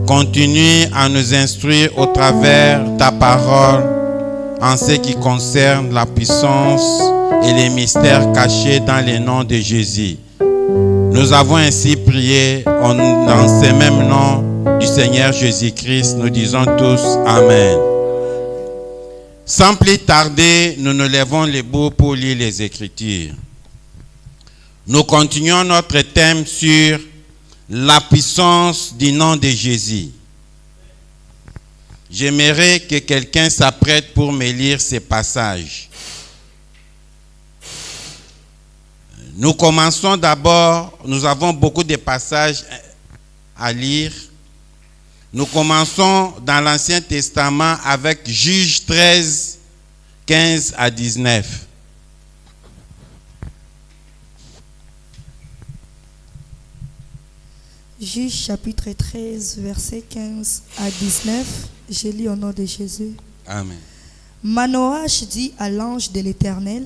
continue à nous instruire au travers ta parole en ce qui concerne la puissance et les mystères cachés dans le nom de Jésus. Nous avons ainsi prié dans ce même nom du Seigneur Jésus-Christ. Nous disons tous Amen. Sans plus tarder, nous nous levons les bouts pour lire les Écritures. Nous continuons notre thème sur la puissance du nom de Jésus. J'aimerais que quelqu'un s'apprête pour me lire ces passages. Nous commençons d'abord, nous avons beaucoup de passages à lire. Nous commençons dans l'Ancien Testament avec Juges 13, 15 à 19. Juges chapitre 13, versets 15 à 19. Je lis au nom de Jésus. Amen. Manoach dit à l'ange de l'Éternel,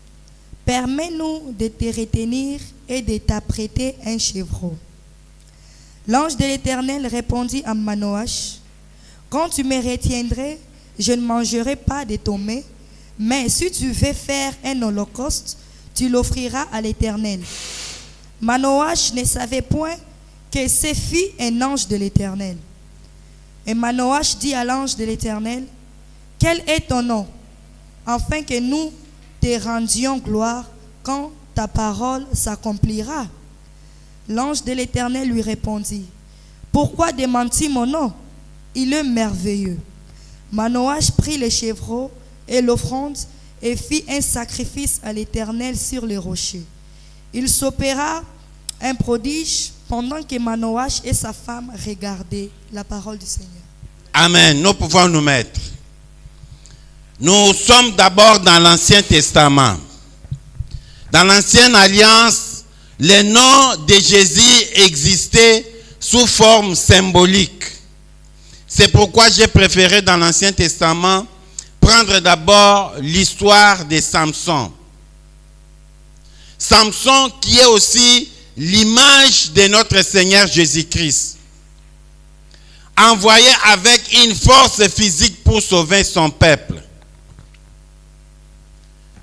« Permets-nous de te retenir et de t'apprêter un chevreau. » L'ange de l'Éternel répondit à Manoach, « Quand tu me retiendrais, je ne mangerai pas de ton mets, mais si tu veux faire un holocauste, tu l'offriras à l'Éternel. » Manoach ne savait point que ce fut un ange de l'Éternel. Et Manoach dit à l'ange de l'Éternel, « Quel est ton nom, afin que nous te rendions gloire quand ta parole s'accomplira? » L'ange de l'Éternel lui répondit, « Pourquoi demandes-tu mon nom? Il est merveilleux. » Manoach prit le chevreau et l'offrande et fit un sacrifice à l'Éternel sur le rocher. Il s'opéra un prodige pendant que Manoach et sa femme regardaient la parole du Seigneur. Amen. Nous pouvons nous mettre. Nous sommes d'abord dans l'Ancien Testament. Dans l'Ancienne Alliance, le nom de Jésus existait sous forme symbolique. C'est pourquoi j'ai préféré dans l'Ancien Testament prendre d'abord l'histoire de Samson. Samson qui est aussi l'image de notre Seigneur Jésus-Christ, envoyé avec une force physique pour sauver son peuple.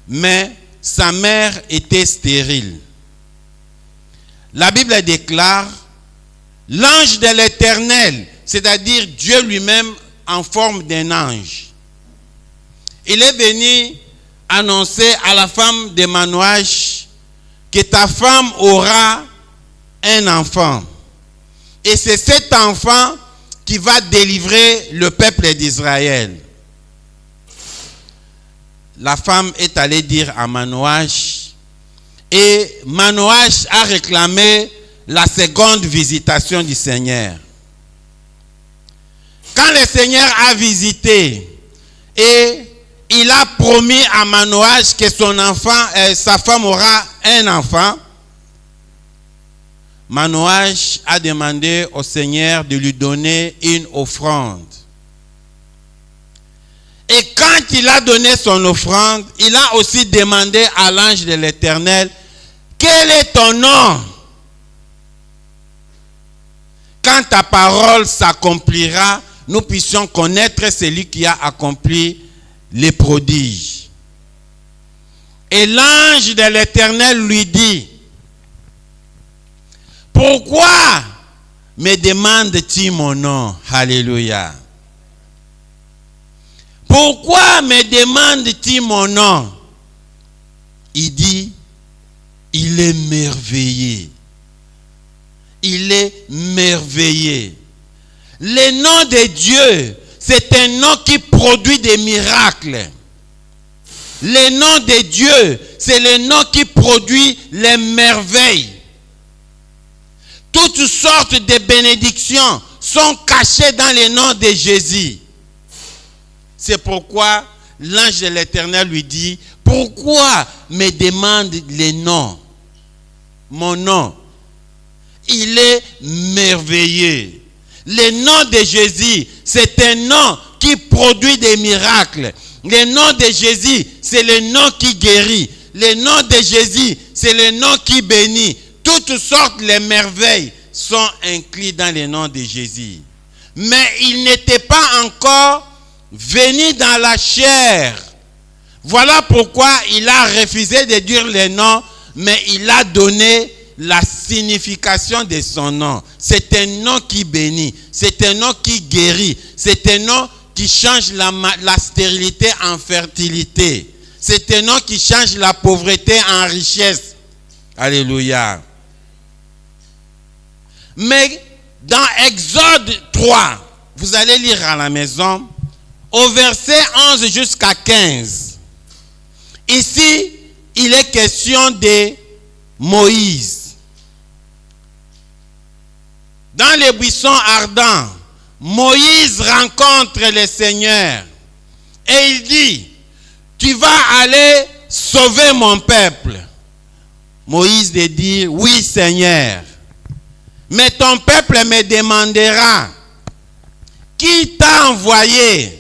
Mais sa mère était stérile. La Bible déclare, l'ange de l'Éternel, c'est-à-dire Dieu lui-même en forme d'un ange, il est venu annoncer à la femme de Manoach que ta femme aura un enfant. Et c'est cet enfant qui va délivrer le peuple d'Israël. La femme est allée dire à Manoach, et Manoach a réclamé la seconde visitation du Seigneur. Quand le Seigneur a visité et il a promis à Manoach que son enfant, sa femme aura un enfant, Manoach a demandé au Seigneur de lui donner une offrande. Et quand il a donné son offrande, il a aussi demandé à l'ange de l'Éternel, quel est ton nom? Quand ta parole s'accomplira, nous puissions connaître celui qui a accompli les prodiges. Et l'ange de l'Éternel lui dit, pourquoi me demandes-tu mon nom? Alléluia. Pourquoi me demandes-tu mon nom? Il dit, il est merveilleux. Il est merveilleux. Le nom de Dieu, c'est un nom qui produit des miracles. Le nom de Dieu, c'est le nom qui produit les merveilles. Toutes sortes de bénédictions sont cachées dans le nom de Jésus. C'est pourquoi l'ange de l'Éternel lui dit, pourquoi me demande le nom? Mon nom, il est merveilleux. Le nom de Jésus, c'est un nom qui produit des miracles. Le nom de Jésus, c'est le nom qui guérit. Le nom de Jésus, c'est le nom qui bénit. Toutes sortes de merveilles sont incluses dans le nom de Jésus. mais il n'était pas encore venu dans la chair. Voilà pourquoi il a refusé de dire le nom, mais il a donné la signification de son nom. C'est un nom qui bénit, c'est un nom qui guérit, c'est un nom qui change la stérilité en fertilité. C'est un nom qui change la pauvreté en richesse. Alléluia. Mais dans Exode 3, vous allez lire à la maison, au verset 11 jusqu'à 15. Ici, il est question de Moïse. Dans les buissons ardents, Moïse rencontre le Seigneur et il dit, tu vas aller sauver mon peuple. Moïse dit, oui Seigneur, mais ton peuple me demandera, qui t'a envoyé?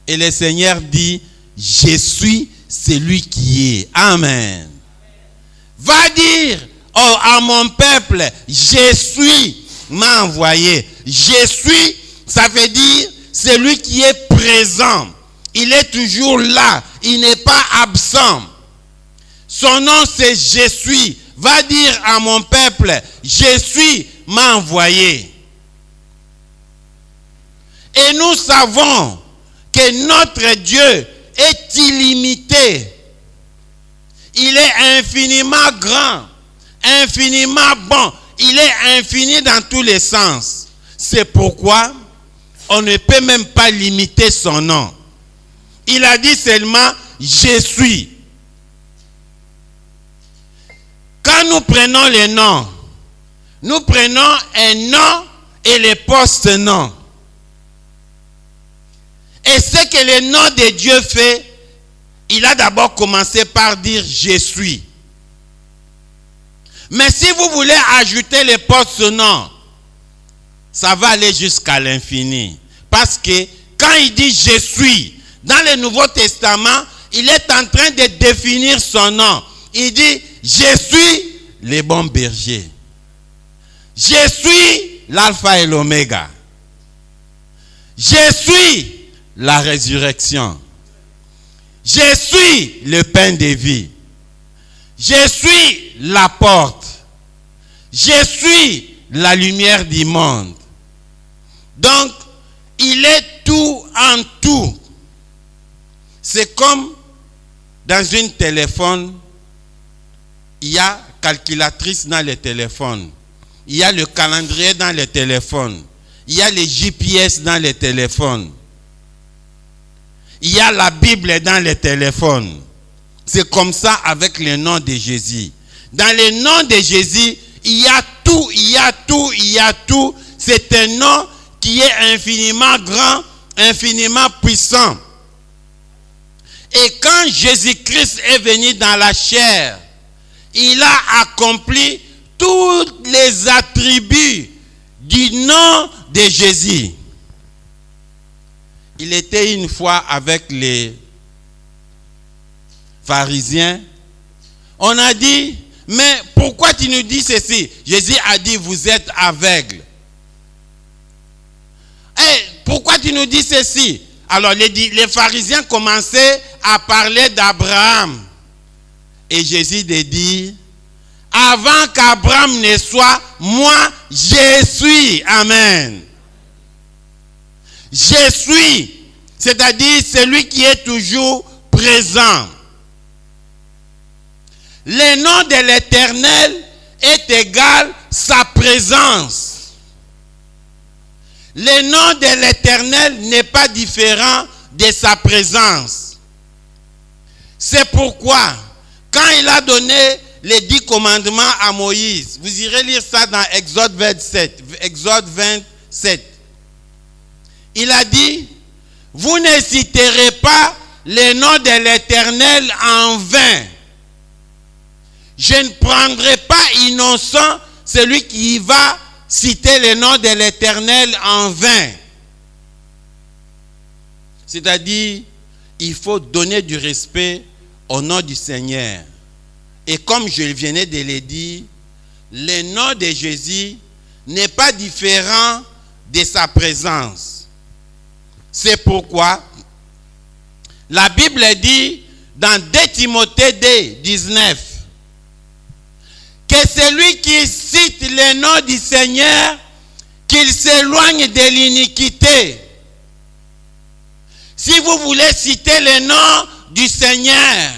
Et le Seigneur dit, je suis celui qui est. Amen. Va dire à mon peuple, je suis, m'a envoyé. Je suis, ça veut dire celui qui est présent. Il est toujours là, il n'est pas absent. Son nom c'est je suis. Va dire à mon peuple, je suis, m'a envoyé. Et nous savons que notre Dieu est illimité. Il est infiniment grand, infiniment bon. Il est infini dans tous les sens. C'est pourquoi on ne peut même pas limiter son nom. Il a dit seulement « Je suis ». Quand nous prenons les noms, nous prenons un nom et les post-noms. Et ce que le nom de Dieu fait, il a d'abord commencé par dire « Je suis ». Mais si vous voulez ajouter les post-noms, ça va aller jusqu'à l'infini. Parce que quand il dit « Je suis », dans le Nouveau Testament, il est en train de définir son nom. Il dit « Je suis le bon berger. Je suis l'alpha et l'oméga. Je suis la résurrection. Je suis le pain de vie. Je suis la porte. Je suis la lumière du monde. » Donc, il est tout en tout. C'est comme dans un téléphone, il y a calculatrice dans le téléphone. Il y a le calendrier dans le téléphone. Il y a les GPS dans le téléphone. Il y a la Bible dans le téléphone. C'est comme ça avec le nom de Jésus. Dans le nom de Jésus, il y a tout, il y a tout, il y a tout. C'est un nom qui est infiniment grand, infiniment puissant. Et quand Jésus-Christ est venu dans la chair, il a accompli tous les attributs du nom de Jésus. Il était une fois avec les pharisiens. On a dit, mais pourquoi tu nous dis ceci? Jésus a dit, vous êtes aveugles. Et pourquoi tu nous dis ceci? Alors les pharisiens commençaient à parler d'Abraham. Et Jésus dit, avant qu'Abraham ne soit, moi, je suis. Amen. Je suis, c'est-à-dire celui qui est toujours présent. Le nom de l'Éternel est égal sa présence. Le nom de l'Éternel n'est pas différent de sa présence. C'est pourquoi, quand il a donné les 10 commandements à Moïse, vous irez lire ça dans Exode 27. Il a dit, vous ne citerez pas le nom de l'Éternel en vain. Je ne prendrai pas innocent celui qui va citer le nom de l'Éternel en vain. C'est-à-dire, il faut donner du respect au nom du Seigneur. Et comme je venais de le dire, le nom de Jésus n'est pas différent de sa présence. C'est pourquoi la Bible dit dans 2 Timothée 2, 19 que celui qui cite le nom du Seigneur, qu'il s'éloigne de l'iniquité. Si vous voulez citer le nom du Seigneur,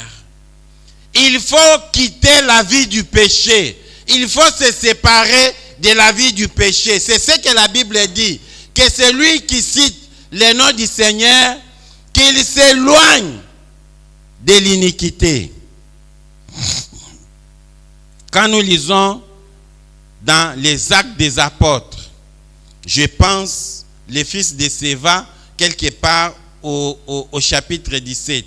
il faut quitter la vie du péché. Il faut se séparer de la vie du péché. C'est ce que la Bible dit. Que celui qui cite le nom du Seigneur, qu'il s'éloigne de l'iniquité. Quand nous lisons dans les Actes des Apôtres, je pense les fils de Séva, quelque part au chapitre 17.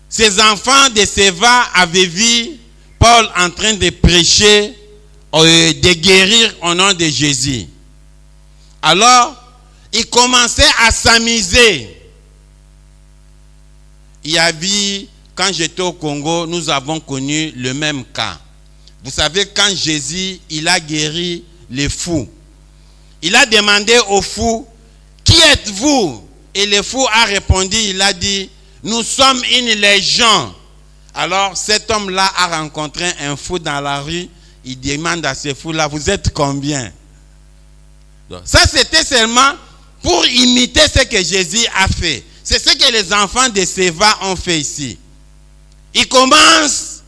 Ces enfants de Séva avaient vu Paul en train de prêcher, de guérir au nom de Jésus. Alors, ils commençaient à s'amuser. Il y avait, quand j'étais au Congo, nous avons connu le même cas. Vous savez, quand Jésus, il a guéri les fous, il a demandé aux fous, qui êtes-vous? Et le fou a répondu, il a dit, nous sommes une légion. Alors cet homme-là a rencontré un fou dans la rue, il demande à ce fou-là, vous êtes combien? Donc, ça c'était seulement pour imiter ce que Jésus a fait. C'est ce que les enfants de Séva ont fait ici. Ils commencent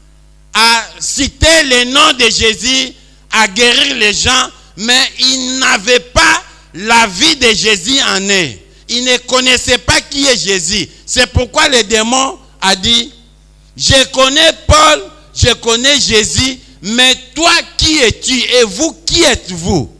à citer le nom de Jésus, à guérir les gens, mais ils n'avaient pas la vie de Jésus en eux. Ils ne connaissaient pas qui est Jésus. C'est pourquoi le démon a dit, je connais Paul, je connais Jésus, mais toi qui es-tu et vous qui êtes-vous?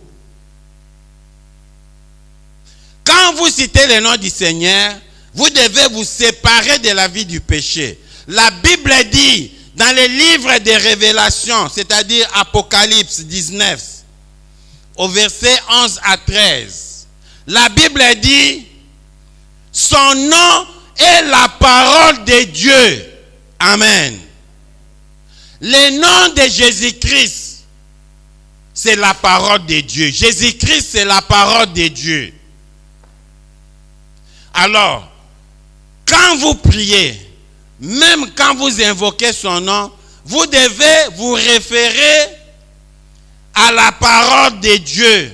Quand vous citez le nom du Seigneur, vous devez vous séparer de la vie du péché. La Bible dit dans le livre des Révélations, c'est-à-dire Apocalypse 19, au verset 11 à 13, la Bible dit, son nom est la parole de Dieu. Amen. Le nom de Jésus-Christ, c'est la parole de Dieu. Jésus-Christ, c'est la parole de Dieu. Alors, quand vous priez, même quand vous invoquez son nom, vous devez vous référer à la parole de Dieu.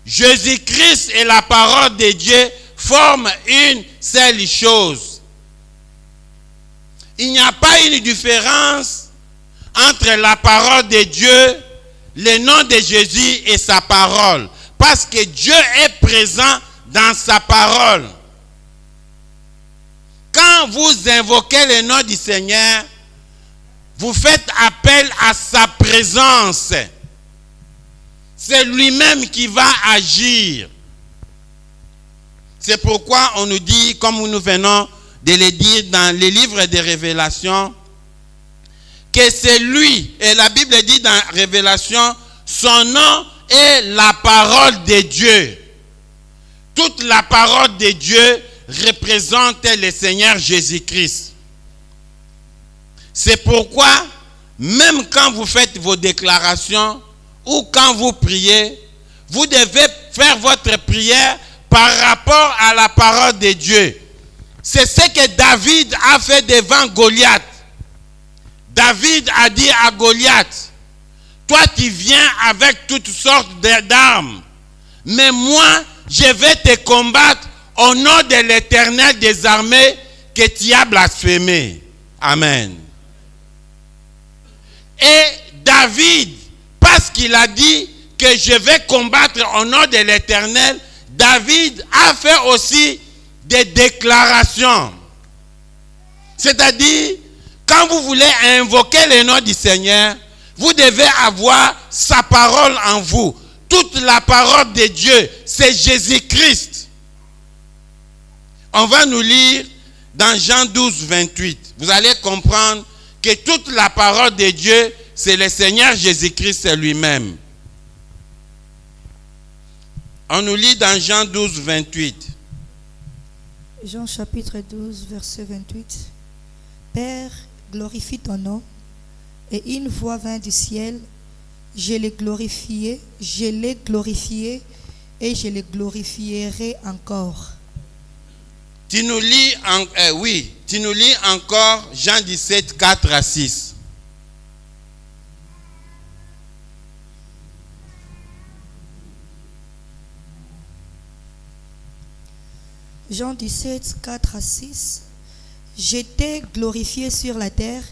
Jésus-Christ et la parole de Dieu forment une seule chose. Il n'y a pas une différence entre la parole de Dieu, le nom de Jésus et sa parole. Parce que Dieu est présent dans sa parole. Quand vous invoquez le nom du Seigneur, vous faites appel à sa présence. C'est lui-même qui va agir. C'est pourquoi on nous dit, comme nous venons de le dire dans les livres de Révélation, que c'est lui, et la Bible dit dans Révélation, son nom est la parole de Dieu. Toute la parole de Dieu représente le Seigneur Jésus-Christ. C'est pourquoi, même quand vous faites vos déclarations ou quand vous priez, vous devez faire votre prière par rapport à la parole de Dieu. C'est ce que David a fait devant Goliath. David a dit à Goliath, toi tu viens avec toutes sortes d'armes, mais moi je vais te combattre au nom de l'Éternel des armées que tu as blasphémé. Amen. Et David, parce qu'il a dit que je vais combattre au nom de l'Éternel, David a fait aussi des déclarations. C'est-à-dire, quand vous voulez invoquer le nom du Seigneur, vous devez avoir sa parole en vous. Toute la parole de Dieu, c'est Jésus-Christ. On va nous lire dans Jean 12, 28. Vous allez comprendre que toute la parole de Dieu, c'est le Seigneur Jésus-Christ lui-même. On nous lit dans Jean 12, 28. Jean chapitre 12, verset 28. Père, glorifie ton nom. Et une voix vint du ciel. je l'ai glorifié et je le glorifierai encore. Tu nous lis encore Jean 17, 4 à 6. Jean 17, 4 à 6. J'étais glorifié sur la terre,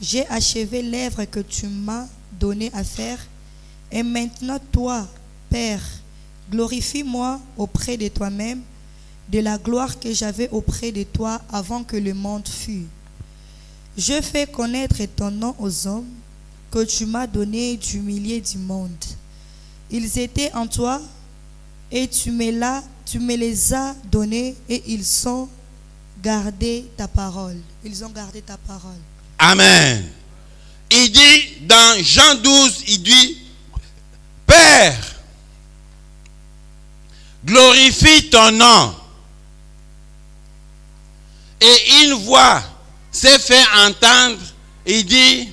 j'ai achevé l'œuvre que tu m'as donné à faire, et maintenant toi, Père, glorifie-moi auprès de toi-même, de la gloire que j'avais auprès de toi avant que le monde fût. Je fais connaître ton nom aux hommes que tu m'as donné du milieu du monde. Ils étaient en toi et tu me les as donnés et ils ont gardé ta parole. Ils ont gardé ta parole. Amen. Il dit dans Jean 12, il dit, Père, glorifie ton nom. Et une voix s'est fait entendre, il dit,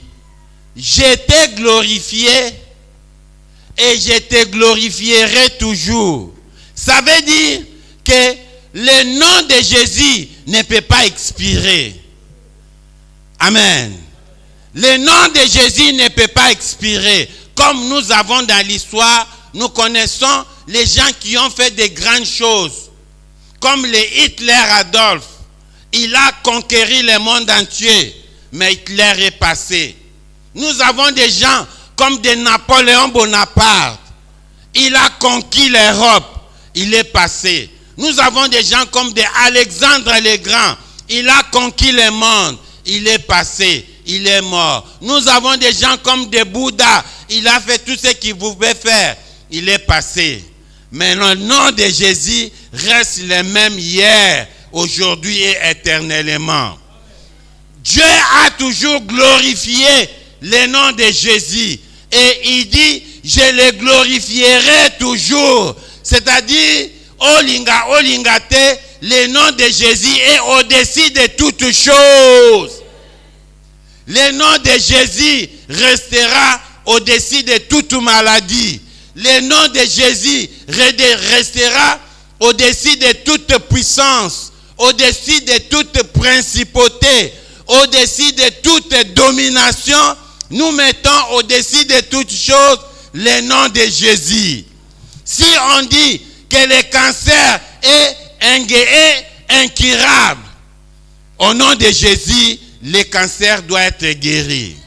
je t'ai glorifié et je te glorifierai toujours. Ça veut dire que le nom de Jésus ne peut pas expirer. Amen. Le nom de Jésus ne peut pas expirer. Comme nous avons dans l'histoire, nous connaissons les gens qui ont fait de grandes choses. Comme les Hitler Adolphe. Il a conquéri le monde entier, mais Hitler est passé. Nous avons des gens comme de Napoléon Bonaparte. Il a conquis l'Europe, il est passé. Nous avons des gens comme de Alexandre le Grand. Il a conquis le monde, il est passé, il est mort. Nous avons des gens comme de Bouddha. Il a fait tout ce qu'il pouvait faire, il est passé. Mais le nom de Jésus reste le même hier, aujourd'hui et éternellement. Dieu a toujours glorifié le nom de Jésus. Et il dit, je le glorifierai toujours. C'est-à-dire, Olingate, le nom de Jésus est au-dessus de toutes choses. Le nom de Jésus restera au-dessus de toute maladie. Le nom de Jésus restera au-dessus de toute puissance, au-dessus de toute principauté, au-dessus de toute domination. Nous mettons au-dessus de toutes choses le nom de Jésus. Si on dit que le cancer est incurable, au nom de Jésus, le cancer doit être guéri.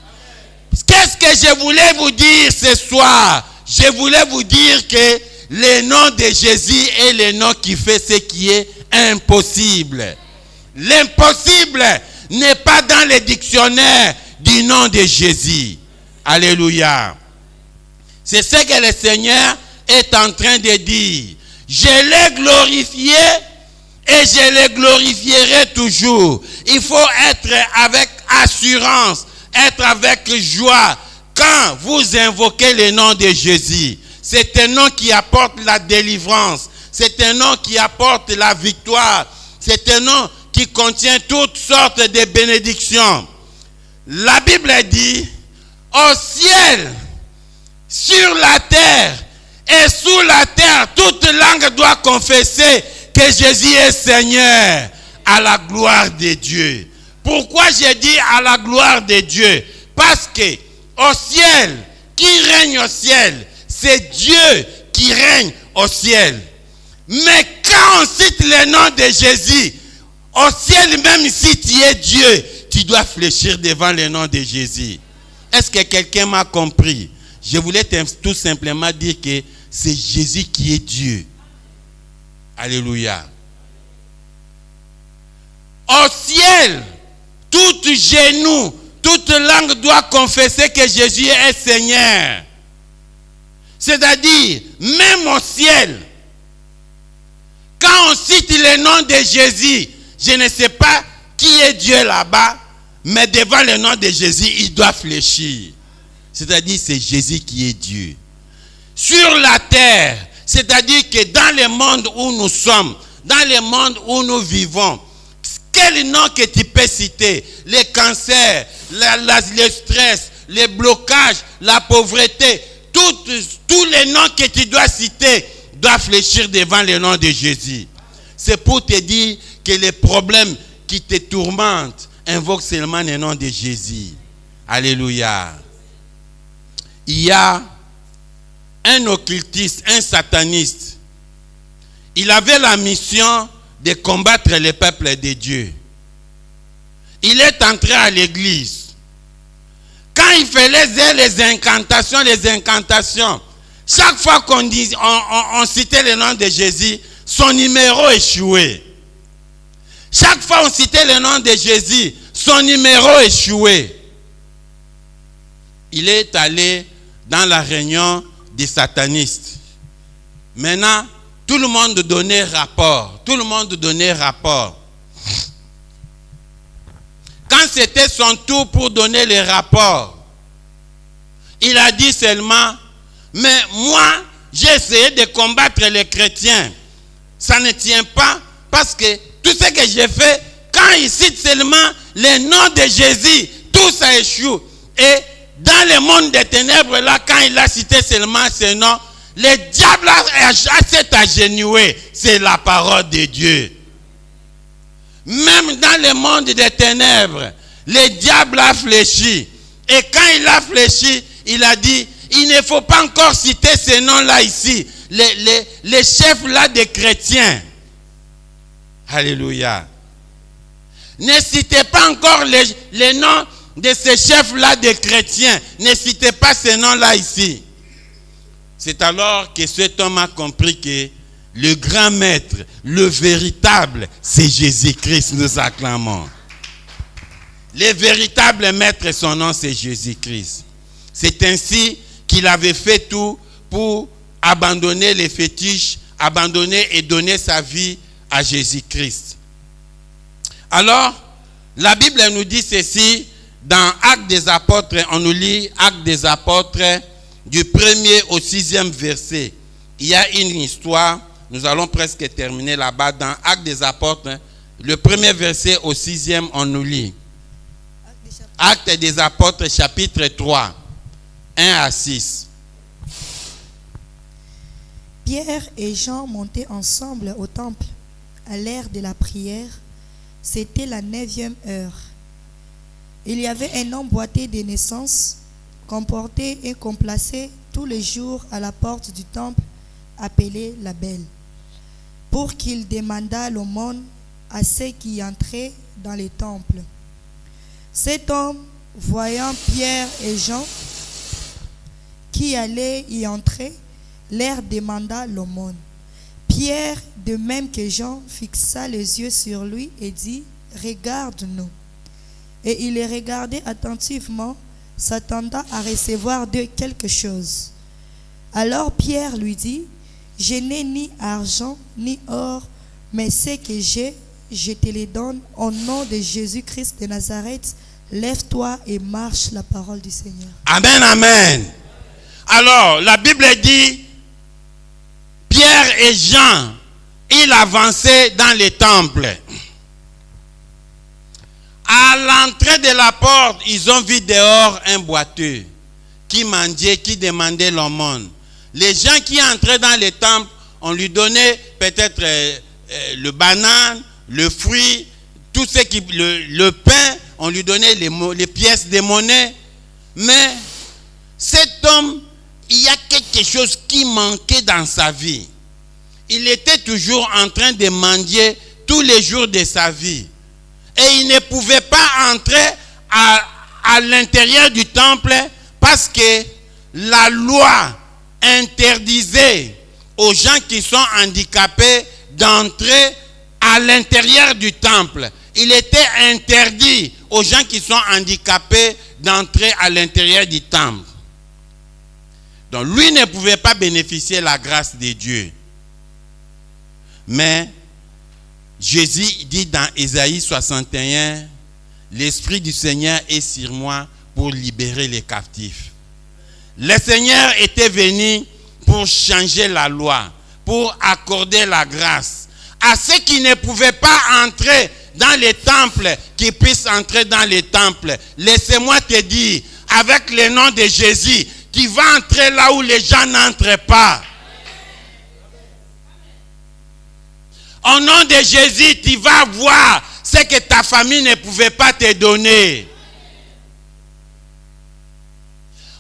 Qu'est-ce que je voulais vous dire ce soir? Je voulais vous dire que le nom de Jésus est le nom qui fait ce qui est impossible. L'impossible n'est pas dans le dictionnaire du nom de Jésus. Alléluia. C'est ce que le Seigneur est en train de dire. Je l'ai glorifié et je le glorifierai toujours. Il faut être avec assurance, être avec joie quand vous invoquez le nom de Jésus. C'est un nom qui apporte la délivrance. C'est un nom qui apporte la victoire. C'est un nom qui contient toutes sortes de bénédictions. La Bible dit, au ciel, sur la terre et sous la terre, toute langue doit confesser que Jésus est Seigneur, à la gloire de Dieu. Pourquoi j'ai dit à la gloire de Dieu? Parce que au ciel, qui règne au ciel? C'est Dieu qui règne au ciel. Mais quand on cite le nom de Jésus, au ciel, même si tu es Dieu, tu dois fléchir devant le nom de Jésus. Est-ce que quelqu'un m'a compris? Je voulais tout simplement dire que c'est Jésus qui est Dieu. Alléluia. Au ciel, tout genou, toute langue doit confesser que Jésus est Seigneur. C'est-à-dire, même au ciel, quand on cite le nom de Jésus, je ne sais pas qui est Dieu là-bas, mais devant le nom de Jésus, il doit fléchir. C'est-à-dire, c'est Jésus qui est Dieu. Sur la terre, c'est-à-dire que dans le monde où nous sommes, dans le monde où nous vivons, quel nom que tu peux citer? Le cancer, le stress, les blocages, la pauvreté, tous les noms que tu dois citer doivent fléchir devant le nom de Jésus. C'est pour te dire que les problèmes qui te tourmentent invoquent seulement le nom de Jésus. Alléluia. Il y a un occultiste, un sataniste. Il avait la mission de combattre les peuples de Dieu. Il est entré à l'église. Quand il faisait les incantations, chaque fois on citait le nom de Jésus, son numéro échouait. Chaque fois on citait le nom de Jésus, son numéro échouait. Il est allé dans la réunion des satanistes. Maintenant, tout le monde donnait rapport. Tout le monde donnait rapport. Quand c'était son tour pour donner les rapports, il a dit seulement, mais moi, j'ai essayé de combattre les chrétiens. Ça ne tient pas parce que tout ce que j'ai fait, quand il cite seulement le nom de Jésus, tout ça échoue. Et dans le monde des ténèbres, là, quand il a cité seulement ce nom, le diable s'est agenouillé. C'est la parole de Dieu. Même dans le monde des ténèbres, le diable a fléchi. Et quand il a fléchi, il a dit, il ne faut pas encore citer ce nom-là ici. Les chefs-là des chrétiens. Alléluia. Ne citez pas encore les noms de ces chefs-là des chrétiens. Ne citez pas ces noms-là ici. C'est alors que cet homme a compris que le grand maître, le véritable, c'est Jésus-Christ, nous acclamons. Le véritable maître, son nom, c'est Jésus-Christ. C'est ainsi qu'il avait fait tout pour abandonner les fétiches, abandonner et donner sa vie à Jésus-Christ. Alors, la Bible nous dit ceci, dans Actes des Apôtres, on nous lit Actes des Apôtres, du 1er au 6e verset. Il y a une histoire, nous allons presque terminer là-bas, dans Actes des Apôtres, le 1er verset au 6e, on nous lit. Actes des Apôtres, chapitre 3, 1 à 6. Pierre et Jean montaient ensemble au temple à l'heure de la prière. C'était la 9e heure. Il y avait un homme boité de naissance, qu'on portait et qu'on plaçait tous les jours à la porte du temple, appelé la Belle, pour qu'il demandât l'aumône à ceux qui entraient dans les temples. Cet homme, voyant Pierre et Jean qui allaient y entrer, leur demanda l'aumône. Pierre, de même que Jean, fixa les yeux sur lui et dit, « Regarde-nous. » Et il les regardait attentivement, s'attendant à recevoir d'eux quelque chose. Alors Pierre lui dit, « Je n'ai ni argent ni or, mais ce que j'ai, je te les donne au nom de Jésus-Christ de Nazareth. Lève-toi et marche, la parole du Seigneur. » Amen, amen. Alors, la Bible dit, Pierre et Jean, ils avançaient dans les temples. À l'entrée de la porte, ils ont vu dehors un boiteux qui mendiait, qui demandait l'aumône. Les gens qui entraient dans les temples, on lui donnait peut-être le banane, le fruit, tout ce qui, le pain, on lui donnait les pièces de monnaie. Mais cet homme, il y a quelque chose qui manquait dans sa vie. Il était toujours en train de mendier tous les jours de sa vie. Et il ne pouvait pas entrer à l'intérieur du temple parce que la loi interdisait aux gens qui sont handicapés d'entrer à l'intérieur du temple. Il était interdit aux gens qui sont handicapés d'entrer à l'intérieur du temple. Donc lui ne pouvait pas bénéficier de la grâce de Dieu. Mais Jésus dit dans Ésaïe 61, « L'Esprit du Seigneur est sur moi pour libérer les captifs. » Le Seigneur était venu pour changer la loi, pour accorder la grâce à ceux qui ne pouvaient pas entrer dans les temples, qui puissent entrer dans les temples. Laissez-moi te dire, avec le nom de Jésus, tu vas entrer là où les gens n'entrent pas. Au nom de Jésus, tu vas voir ce que ta famille ne pouvait pas te donner.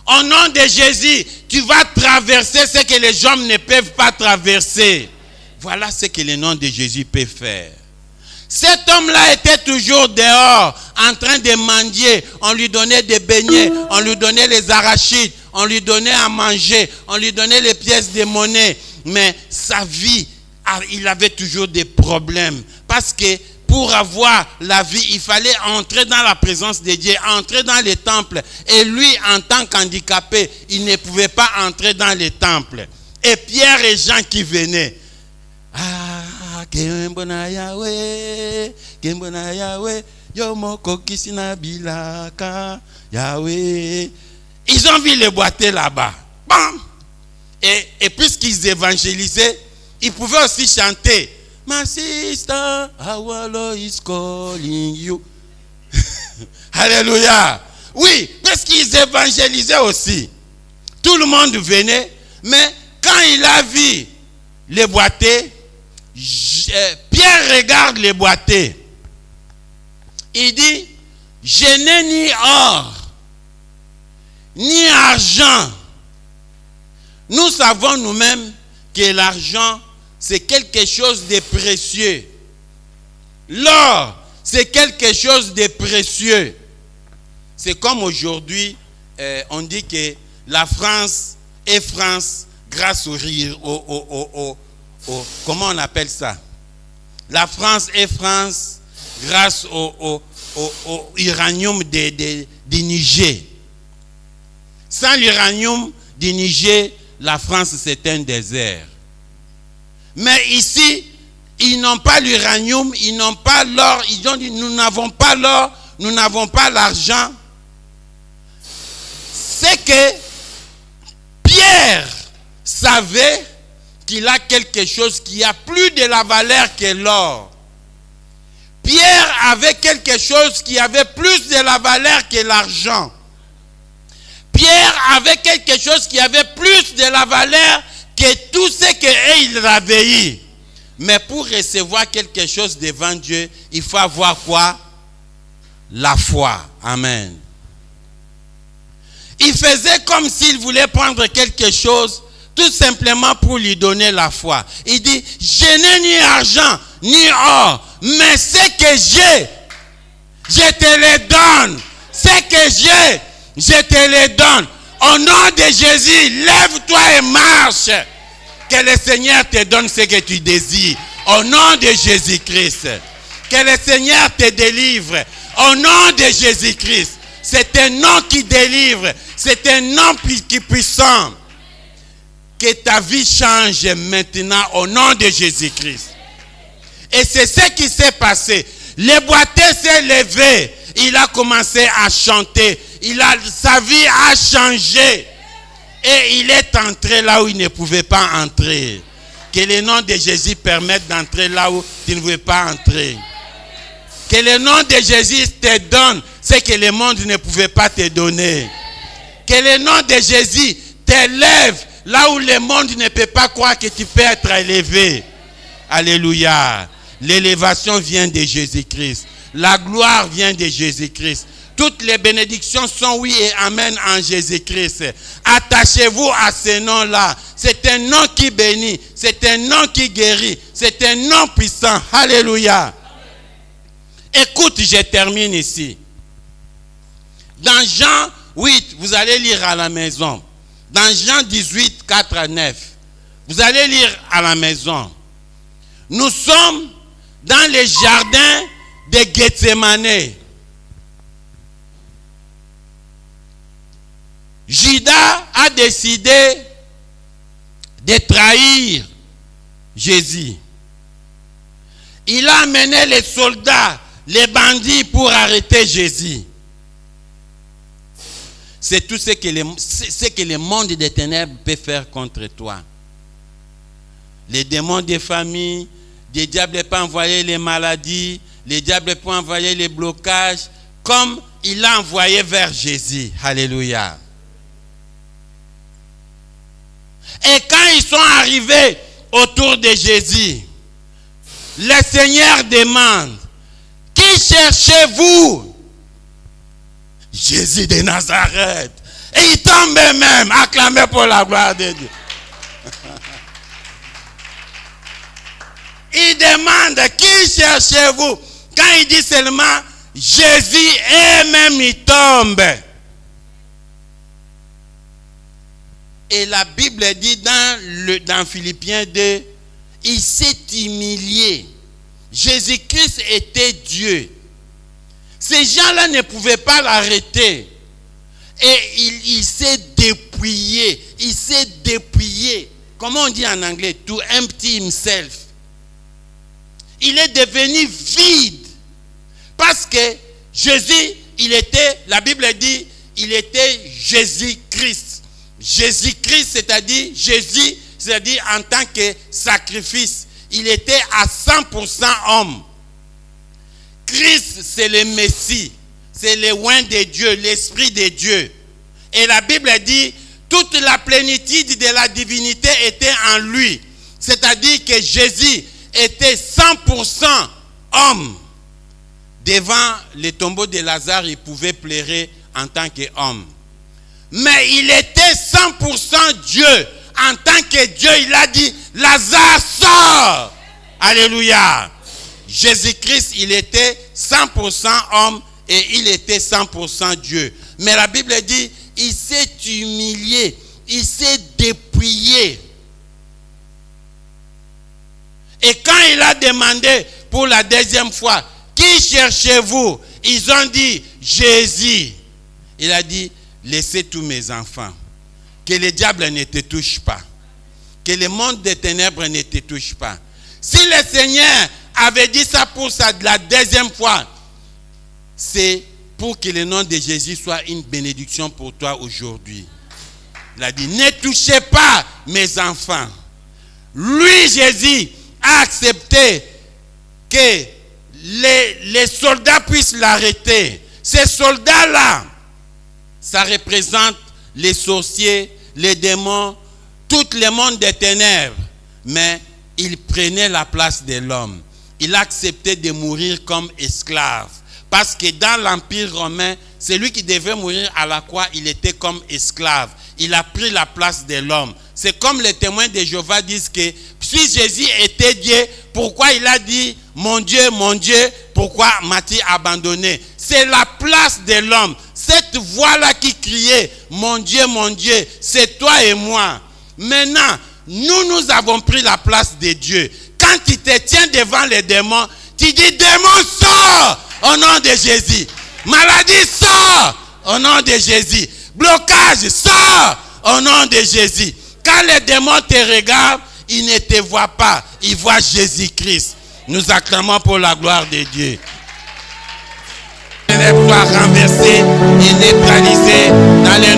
Au nom de Jésus, tu vas traverser ce que les hommes ne peuvent pas traverser. Voilà ce que le nom de Jésus peut faire. Cet homme-là était toujours dehors, en train de mendier. On lui donnait des beignets, on lui donnait les arachides, on lui donnait à manger, on lui donnait les pièces de monnaie. Mais sa vie, il avait toujours des problèmes. Parce que pour avoir la vie, il fallait entrer dans la présence de Dieu, entrer dans les temples. Et lui, en tant qu'handicapé, il ne pouvait pas entrer dans les temples. Et Pierre et Jean qui venaient. Ah, Kembona Yahweh, Kembona Yahweh, Yomoko Kisina Bilaka, Yahweh. Ils ont vu les boiteux là-bas. Bam! Et puisqu'ils évangélisaient, ils pouvaient aussi chanter. My sister, our Lord is calling you. Alléluia. Oui, parce qu'ils évangélisaient aussi. Tout le monde venait, mais quand il a vu les boiteux, Pierre regarde les boiteux. Il dit, je n'ai ni or, ni argent. Nous savons nous-mêmes que l'argent, c'est quelque chose de précieux. L'or, c'est quelque chose de précieux. C'est comme aujourd'hui, on dit que la France est France grâce au comment on appelle ça? La France est France grâce au uranium du Niger. Sans l'uranium du Niger, la France c'est un désert. Mais ici, ils n'ont pas l'uranium, ils n'ont pas l'or. Ils ont dit, nous n'avons pas l'or, nous n'avons pas l'argent. C'est que Pierre savait qu'il a quelque chose qui a plus de la valeur que l'or. Pierre avait quelque chose qui avait plus de la valeur que l'argent. Pierre avait quelque chose qui avait plus de la valeur que tout ce qu'il avait eu. Mais pour recevoir quelque chose devant Dieu, il faut avoir quoi? La foi. Amen. Il faisait comme s'il voulait prendre quelque chose, tout simplement pour lui donner la foi. Il dit, je n'ai ni argent, ni or, mais ce que j'ai, je te le donne. Ce que j'ai, je te le donne. Au nom de Jésus, lève-toi et marche. Que le Seigneur te donne ce que tu désires. Au nom de Jésus-Christ. Que le Seigneur te délivre. Au nom de Jésus-Christ. C'est un nom qui délivre. C'est un nom qui est puissant. Que ta vie change maintenant au nom de Jésus-Christ. Et c'est ce qui s'est passé. Le boiteux s'est levé. Il a commencé à chanter. Sa vie a changé. Et il est entré là où il ne pouvait pas entrer. Que le nom de Jésus permette d'entrer là où tu ne pouvais pas entrer. Que le nom de Jésus te donne ce que le monde ne pouvait pas te donner. Que le nom de Jésus t'élève là où le monde ne peut pas croire que tu peux être élevé. Alléluia. L'élévation vient de Jésus-Christ. La gloire vient de Jésus-Christ. Toutes les bénédictions sont oui et amen en Jésus-Christ. Attachez-vous à ce nom-là. C'est un nom qui bénit. C'est un nom qui guérit. C'est un nom puissant. Alléluia. Écoute, je termine ici. Dans Jean 8, vous allez lire à la maison. Dans Jean 18, 4 à 9. Vous allez lire à la maison. Nous sommes dans les jardins de Gethsémane. Judas a décidé de trahir Jésus. Il a amené les soldats, les bandits pour arrêter Jésus. C'est tout ce que le monde des ténèbres peut faire contre toi. Les démons des familles, les diables peuvent envoyer les maladies, les diables peuvent envoyer les blocages, comme il l'a envoyé vers Jésus. Alléluia. Et quand ils sont arrivés autour de Jésus, le Seigneur demande, qui cherchez-vous? Jésus de Nazareth. Et il tombe même, acclamé pour la gloire de Dieu. Il demande, qui cherchez-vous? Quand il dit seulement Jésus, et même il tombe. Et la Bible dit dans Philippiens 2, il s'est humilié. Jésus-Christ était Dieu. Ces gens-là ne pouvaient pas l'arrêter. Et il s'est dépouillé. Il s'est dépouillé. Comment on dit en anglais? To empty himself. Il est devenu vide. Parce que Jésus, la Bible dit, il était Jésus-Christ. Jésus-Christ, c'est-à-dire Jésus, c'est-à-dire en tant que sacrifice. Il était à 100% homme. Christ, c'est le Messie. C'est le oint de Dieu, l'Esprit de Dieu. Et la Bible dit, toute la plénitude de la divinité était en lui. C'est-à-dire que Jésus était 100% homme. Devant le tombeau de Lazare, il pouvait pleurer en tant qu'homme. Mais il était 100% Dieu. En tant que Dieu, il a dit, Lazare sort. Alléluia. Jésus-Christ, il était 100% homme et il était 100% Dieu. Mais la Bible dit, il s'est humilié, il s'est dépouillé. Et quand il a demandé pour la deuxième fois, qui cherchez-vous? Ils ont dit, Jésus. Il a dit, laissez tous mes enfants. Que le diable ne te touche pas. Que le monde des ténèbres ne te touche pas. Si le Seigneur avait dit ça pour ça de la deuxième fois, c'est pour que le nom de Jésus soit une bénédiction pour toi aujourd'hui. Il a dit, ne touchez pas mes enfants. Lui, Jésus, a accepté que les soldats puissent l'arrêter. Ces soldats-là, ça représente les sorciers, les démons, tout le monde des ténèbres. Mais il prenait la place de l'homme. Il acceptait de mourir comme esclave. Parce que dans l'Empire romain, celui qui devait mourir à la croix, il était comme esclave. Il a pris la place de l'homme. C'est comme les témoins de Jéhovah disent que si Jésus était Dieu, pourquoi il a dit mon Dieu, pourquoi m'as-tu abandonné? C'est la place de l'homme. Cette voix-là qui criait mon Dieu, c'est toi et moi. Maintenant, nous avons pris la place de Dieu. Quand tu te tiens devant les démons, tu dis démon sort au nom de Jésus. Maladie sort au nom de Jésus. Blocage sort au nom de Jésus. Quand les démons te regardent, ils ne te voient pas. Ils voient Jésus-Christ. Nous acclamons pour la gloire de Dieu. Les ténèbres soient renversées et neutralisées dans le